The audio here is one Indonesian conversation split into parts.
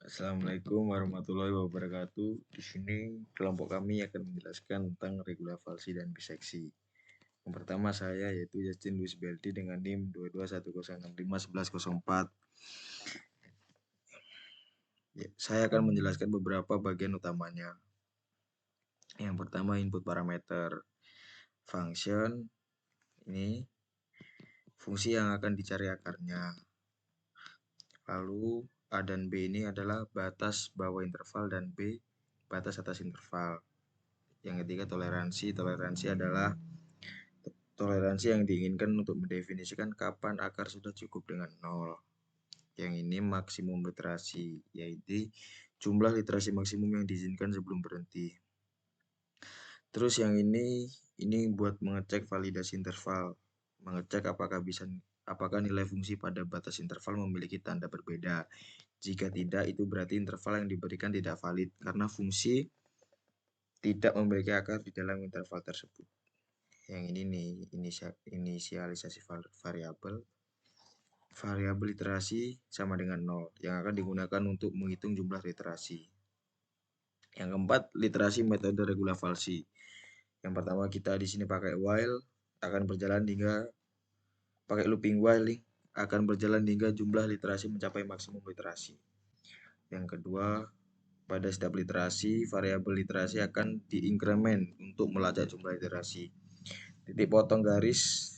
Assalamualaikum warahmatullahi wabarakatuh. Di sini kelompok kami akan menjelaskan tentang regula falsi dan biseksi. Yang pertama saya yaitu Justin Luis Beldi dengan NIM 2210651104. Saya akan menjelaskan beberapa bagian utamanya. Yang pertama input parameter function, ini fungsi yang akan dicari akarnya. Lalu A dan B ini adalah batas bawah interval dan B batas atas interval. Yang ketiga toleransi. Toleransi adalah toleransi yang diinginkan untuk mendefinisikan kapan akar sudah cukup dengan 0. Yang ini maksimum literasi, yaitu jumlah literasi maksimum yang diizinkan sebelum berhenti. Terus yang ini buat mengecek validasi interval, mengecek apakah nilai fungsi pada batas interval memiliki tanda berbeda. Jika tidak, itu berarti interval yang diberikan tidak valid karena fungsi tidak memiliki akar di dalam interval tersebut. Yang ini nih inisialisasi variabel. Variabel literasi sama dengan 0 yang akan digunakan untuk menghitung jumlah literasi. Yang keempat, literasi metode regula falsi. Yang pertama kita di sini pakai while akan berjalan hingga pakai looping while akan berjalan hingga jumlah literasi mencapai maksimum literasi. Yang kedua, pada setiap literasi, variabel literasi akan diinkremen untuk melacak jumlah literasi. Titik potong garis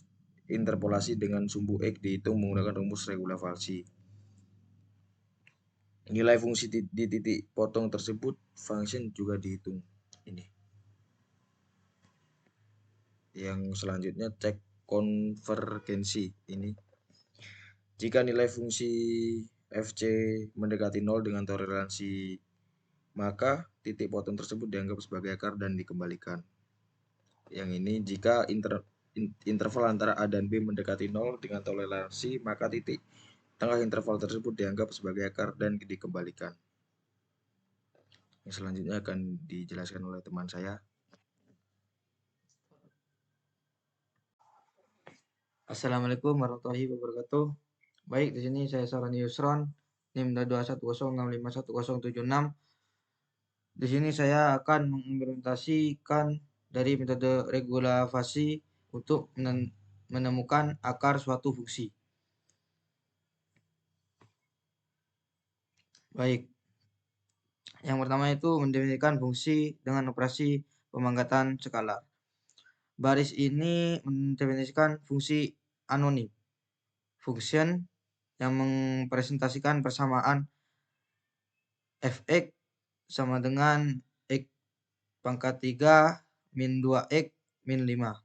interpolasi dengan sumbu X dihitung menggunakan rumus regula falsi. Nilai fungsi di titik potong tersebut function juga dihitung. Ini. Yang selanjutnya cek konvergensi ini. Jika nilai fungsi fc mendekati 0 dengan toleransi, maka titik potong tersebut dianggap sebagai akar dan dikembalikan. Yang ini jika interval antara A dan B mendekati 0 dengan toleransi, maka titik tengah interval tersebut dianggap sebagai akar dan dikembalikan. Yang selanjutnya akan dijelaskan oleh teman saya. Assalamualaikum warahmatullahi wabarakatuh. Baik, di sini saya Sarani Yusron, NIM 210651076. Di sini saya akan mengimplementasikan dari metode regula falsi untuk menemukan akar suatu fungsi. Baik. Yang pertama itu mendefinisikan fungsi dengan operasi pemanggatan skalar. Baris ini mendefinisikan fungsi anonim, function yang mempresentasikan persamaan fx sama dengan x pangkat 3 min 2x min 5.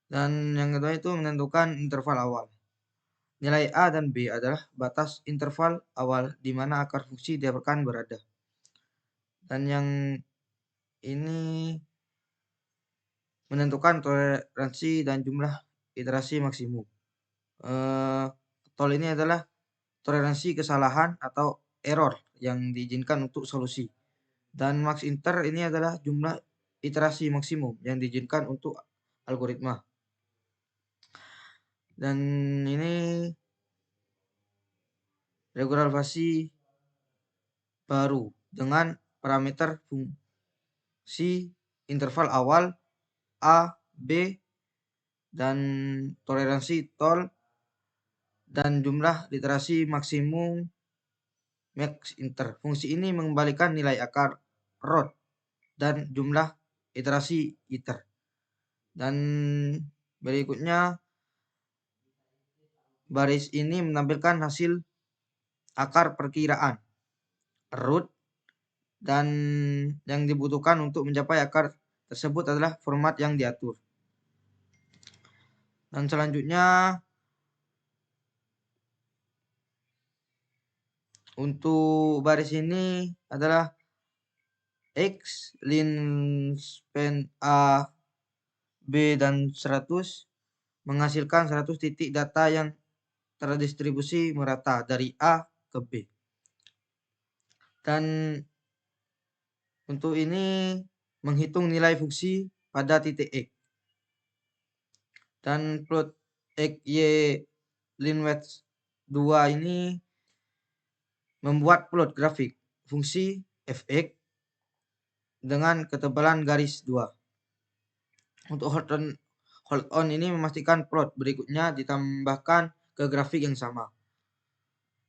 Dan yang kedua itu menentukan interval awal. Nilai A dan B adalah batas interval awal di mana akar fungsi didapatkan berada. Dan yang ini menentukan toleransi dan jumlah iterasi maksimum. Tol ini adalah toleransi kesalahan atau error yang diizinkan untuk solusi. Dan max inter ini adalah jumlah iterasi maksimum yang diizinkan untuk algoritma. Dan ini regular falsi baru dengan parameter fungsi interval awal A, B, dan toleransi tol dan jumlah literasi maksimum max inter. Fungsi ini mengembalikan nilai akar rod dan jumlah iterasi iter. Dan berikutnya baris ini menampilkan hasil akar perkiraan root dan yang dibutuhkan untuk mencapai akar tersebut adalah format yang diatur. Dan selanjutnya untuk baris ini adalah X lin span A, B dan 100 menghasilkan 100 titik data yang terdistribusi merata dari A ke B. Dan untuk ini menghitung nilai fungsi pada titik X. Dan plot X, Y, Linwidth 2 ini membuat plot grafik fungsi f(x) dengan ketebalan garis 2. Untuk hold on ini memastikan plot berikutnya ditambahkan ke grafik yang sama.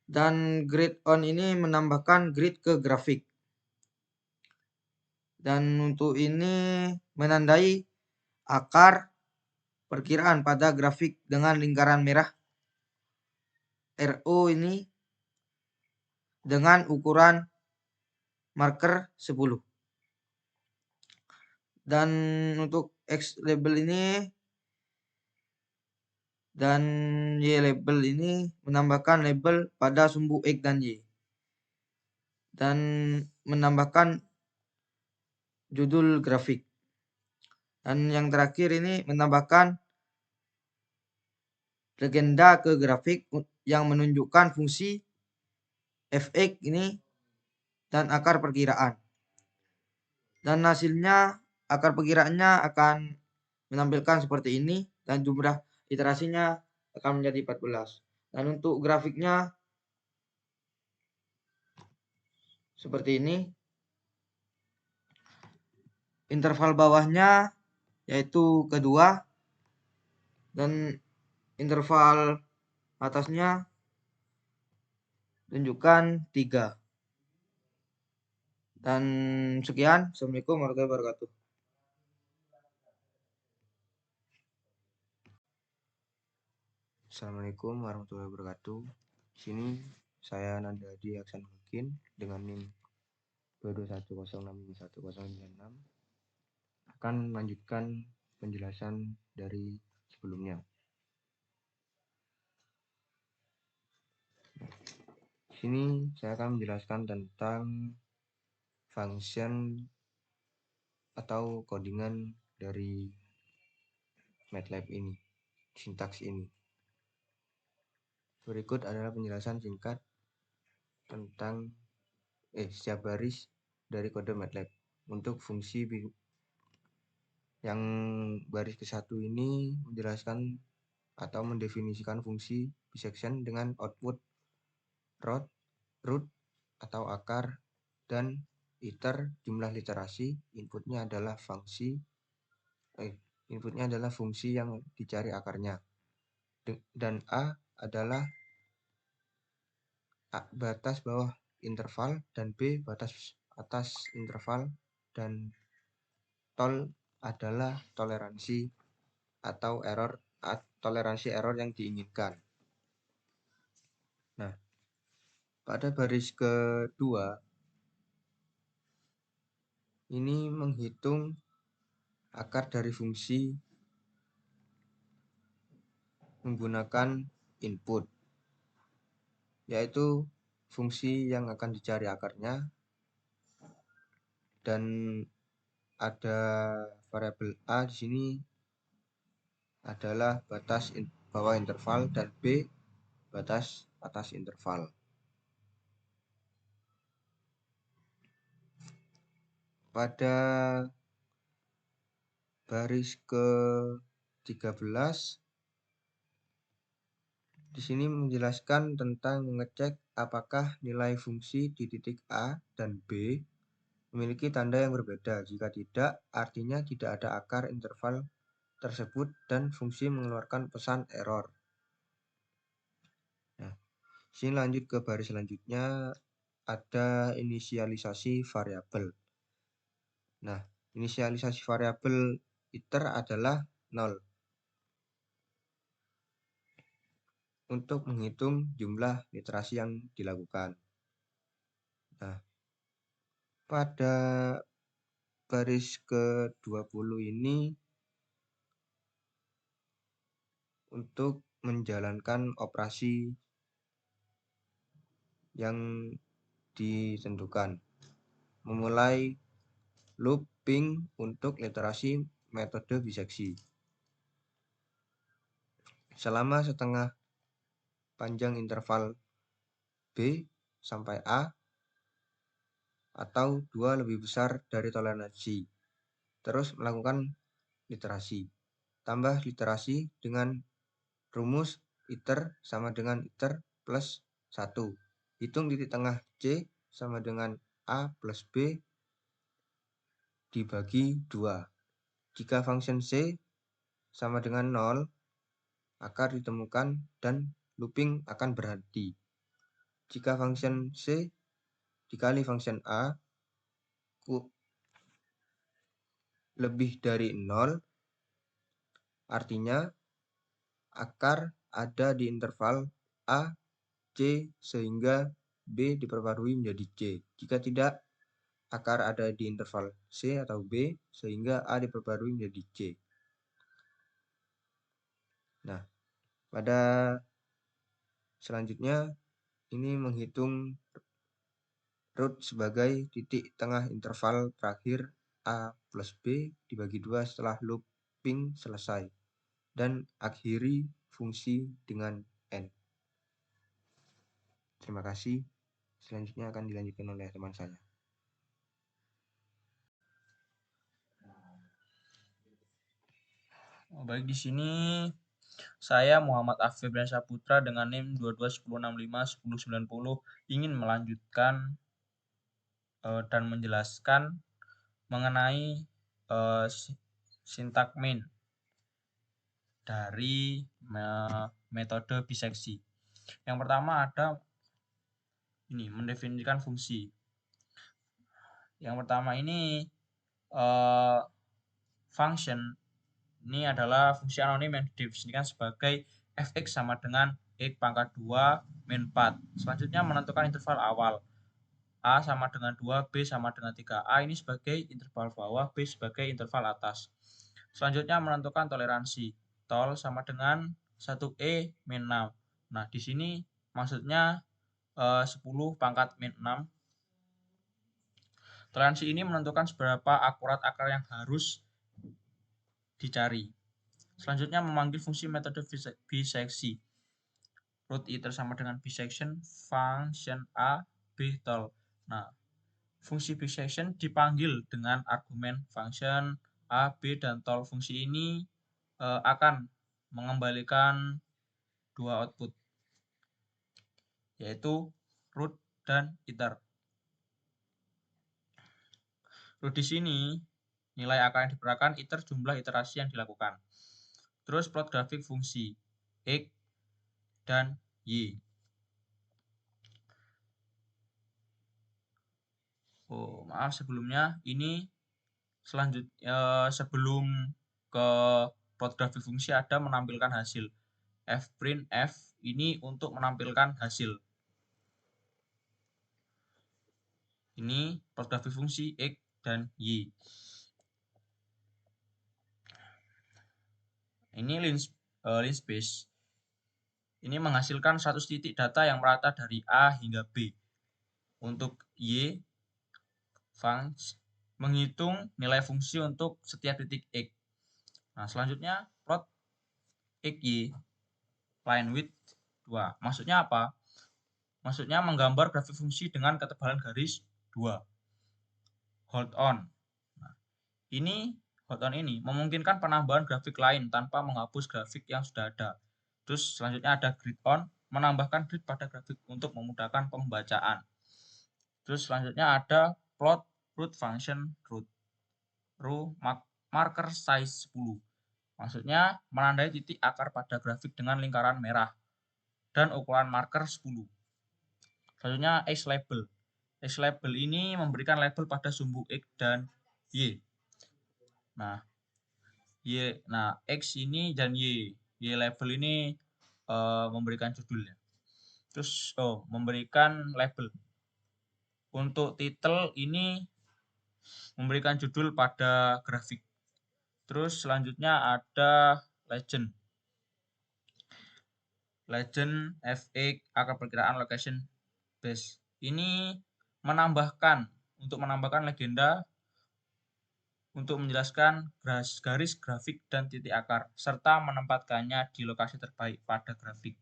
Dan grid on ini menambahkan grid ke grafik. Dan untuk ini menandai akar perkiraan pada grafik dengan lingkaran merah RO ini dengan ukuran marker 10. Dan untuk X label ini dan Y label ini menambahkan label pada sumbu X dan Y. Dan menambahkan judul grafik. Dan yang terakhir ini menambahkan legenda ke grafik yang menunjukkan fungsi f(x) ini dan akar perkiraan. Dan hasilnya akar perkiraannya akan menampilkan seperti ini dan jumlah iterasinya akan menjadi 14. Dan untuk grafiknya seperti ini. Interval bawahnya yaitu kedua dan interval atasnya tunjukkan 3. Dan sekian. Assalamualaikum warahmatullahi wabarakatuh. Assalamualaikum warahmatullahi wabarakatuh. Sini saya Nanda Hadi Aksan Mungkin dengan NIM 221061096 akan melanjutkan penjelasan dari sebelumnya. Sini saya akan menjelaskan tentang function atau codingan dari MATLAB ini, sintaks ini. Berikut adalah penjelasan singkat tentang setiap baris dari kode MATLAB. Untuk fungsi yang baris ke-1 ini menjelaskan atau mendefinisikan fungsi bisection dengan output root atau akar dan iter jumlah literasi. Inputnya adalah fungsi yang dicari akarnya. Dan A adalah batas bawah interval dan B batas atas interval, dan tol adalah toleransi atau toleransi error yang diinginkan. Nah, pada baris kedua ini menghitung akar dari fungsi menggunakan input, yaitu fungsi yang akan dicari akarnya, dan ada variabel A di sini adalah batas bawah interval dan B batas atas interval. Pada baris ke-13 di sini menjelaskan tentang mengecek apakah nilai fungsi di titik A dan B memiliki tanda yang berbeda. Jika tidak, artinya tidak ada akar interval tersebut dan fungsi mengeluarkan pesan error. Nah, sini lanjut ke baris selanjutnya, ada inisialisasi variabel. Nah, inisialisasi variabel iter adalah 0 untuk menghitung jumlah literasi yang dilakukan. Nah, pada baris ke-20 ini untuk menjalankan operasi yang ditentukan, memulai looping untuk literasi metode biseksi selama setengah panjang interval B sampai A atau 2 lebih besar dari toleransi, terus melakukan literasi. Tambah literasi dengan rumus iter sama dengan iter plus 1. hitung titik tengah C sama dengan A plus B dibagi 2. Jika function C sama dengan 0, akar ditemukan dan looping akan berhenti. Jika function C dikali function A lebih dari 0, artinya akar ada di interval A, C, sehingga B diperbarui menjadi C. Jika tidak, akar ada di interval C atau B, sehingga A diperbarui menjadi C. Nah, pada selanjutnya, ini menghitung root sebagai titik tengah interval terakhir A plus B dibagi 2 setelah looping selesai, dan akhiri fungsi dengan N. Terima kasih. Selanjutnya akan dilanjutkan oleh teman saya. Baik, di sini saya Muhammad Afif dan Saputra dengan NIM 2210651090 ingin melanjutkan dan menjelaskan mengenai sintak main dari metode biseksi. Yang pertama ada ini mendefinisikan fungsi. Yang pertama ini function ini adalah fungsi anonim yang didefinisikan sebagai fx sama dengan x pangkat 2 min 4. Selanjutnya menentukan interval awal. A sama dengan 2, B sama dengan 3. A ini sebagai interval bawah, B sebagai interval atas. Selanjutnya menentukan toleransi. Tol sama dengan 1E min 6. Nah, di sini maksudnya 10 pangkat min 6. Toleransi ini menentukan seberapa akurat akar yang harus dicari. Selanjutnya memanggil fungsi metode biseksi. Root iter sama dengan bisection function A, B, tol. Nah, fungsi bisection dipanggil dengan argumen function A, B, dan tol. Fungsi ini akan mengembalikan dua output, yaitu root dan iter. Root di sini nilai akar yang diperlukan, iter jumlah iterasi yang dilakukan. Terus plot grafik fungsi X dan Y. Oh, maaf sebelumnya ini sebelum ke plot grafik fungsi ada menampilkan hasil. Fprint F ini untuk menampilkan hasil. Ini plot grafik fungsi X dan Y. Ini linspace. Ini menghasilkan 100 titik data yang merata dari A hingga B. Untuk Y, menghitung nilai fungsi untuk setiap titik X. Nah, selanjutnya plot XY, line width 2. Maksudnya apa? Maksudnya menggambar grafik fungsi dengan ketebalan garis 2. Hold on. Nah, hold on ini memungkinkan penambahan grafik lain tanpa menghapus grafik yang sudah ada. Terus selanjutnya ada grid on, menambahkan grid pada grafik untuk memudahkan pembacaan. Terus selanjutnya ada plot root function root marker size 10. Maksudnya menandai titik akar pada grafik dengan lingkaran merah dan ukuran marker 10. Selanjutnya X label. X label ini memberikan label pada sumbu X dan Y. Nah, X ini dan Y label ini memberikan judulnya. Terus memberikan label. Untuk title ini memberikan judul pada grafik. Terus selanjutnya ada legend. Legend fx akar perkiraan location base. Ini untuk menambahkan legenda untuk menjelaskan garis grafik dan titik akar, serta menempatkannya di lokasi terbaik pada grafik.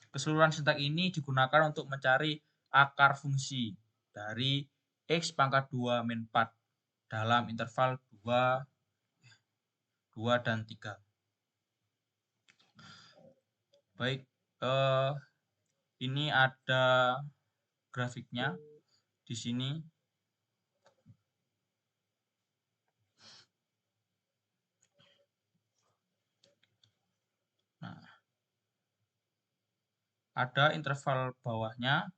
Keseluruhan sintak ini digunakan untuk mencari akar fungsi dari X pangkat 2 min 4 dalam interval 2 dan 3. Baik, Ini ada grafiknya di sini. Nah, ada interval bawahnya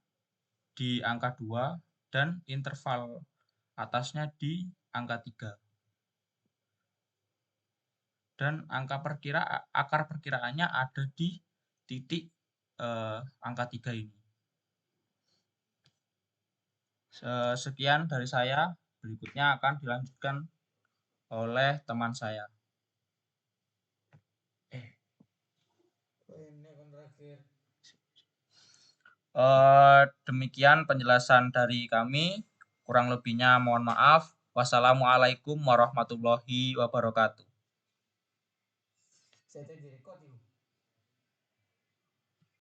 di angka 2 dan interval atasnya di angka 3. Dan akar perkiraannya ada di titik angka 3 ini. Sekian dari saya, berikutnya akan dilanjutkan oleh teman saya. Demikian penjelasan dari kami, kurang lebihnya mohon maaf. Wassalamualaikum warahmatullahi wabarakatuh.